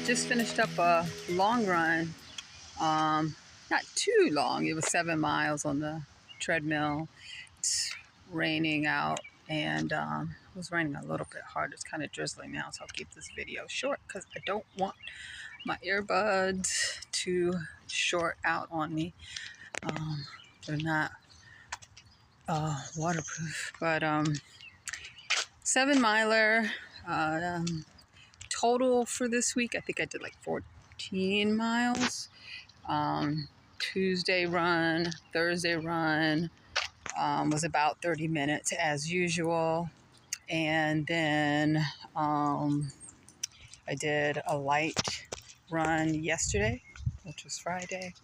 just finished up a long run. Not too long. It was 7 miles on the treadmill. It's raining out, and it was raining a little bit hard. It's kind of drizzling now, so I'll keep this video short because I don't want my earbuds to short out on me. They're not waterproof, but 7 miler. Total for this week, I think I did like 14 miles. Tuesday run, Thursday run was about 30 minutes as usual. And then I did a light run yesterday, which was Friday,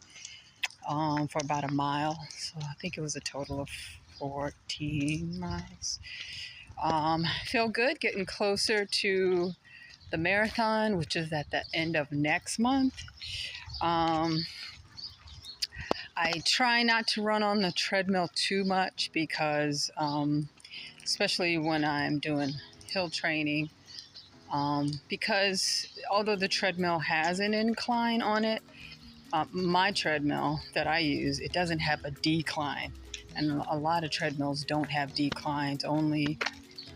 for about a mile. So I think it was a total of 14 miles. Feel good, getting closer to the marathon, which is at the end of next month. I try not to run on the treadmill too much because, especially when I'm doing hill training, because although the treadmill has an incline on it, my treadmill that I use, it doesn't have a decline. And a lot of treadmills don't have declines.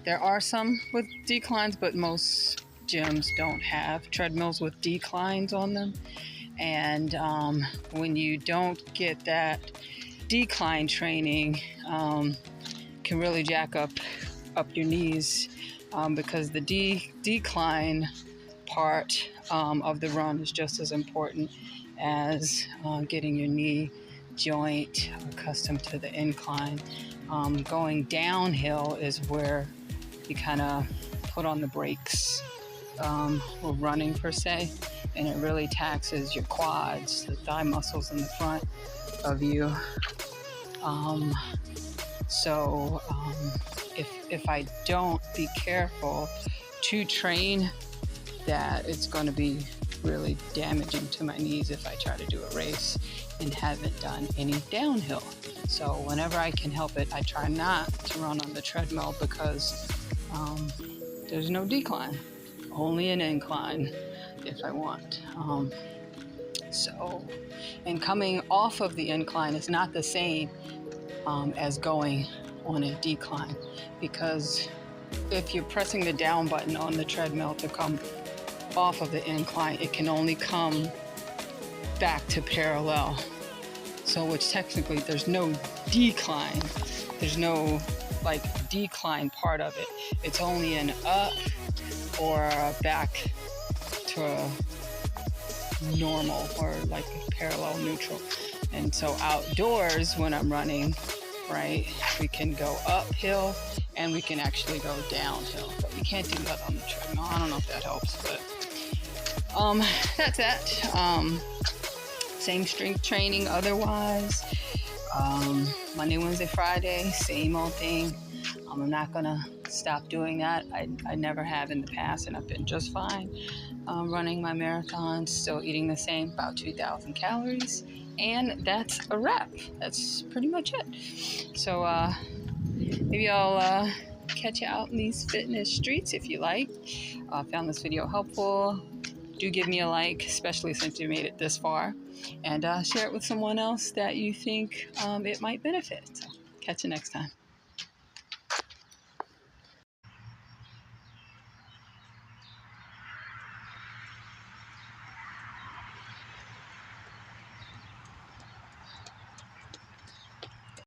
There are some with declines, but most gyms don't have treadmills with declines on them. And when you don't get that decline training, can really jack up your knees, because the decline part of the run is just as important as getting your knee joint accustomed to the incline. Going downhill is where you kind of put on the brakes, or running per se, and it really taxes your quads, the thigh muscles in the front of you. If I don't be careful to train that, it's going to be really damaging to my knees if I try to do a race and haven't done any downhill. So whenever I can help it, I try not to run on the treadmill because there's no decline, only an incline if I want. And coming off of the incline is not the same as going on a decline, because if you're pressing the down button on the treadmill to come off of the incline, it can only come back to parallel. So which technically there's no decline. There's no decline part of it. It's only an up or a back to a normal or like a parallel neutral. And so outdoors when I'm running, right, we can go uphill and we can actually go downhill, but we can't do that on the treadmill. I don't know if that helps, but that's that. Same strength training otherwise. Monday, Wednesday, Friday, same old thing. I'm not gonna stop doing that. I never have in the past, and I've been just fine running my marathons, still eating the same, about 2,000 calories, and that's a wrap. That's pretty much it. So maybe I'll catch you out in these fitness streets if you like. Found this video helpful. Do give me a like, especially since you made it this far, and share it with someone else that you think it might benefit. So catch you next time.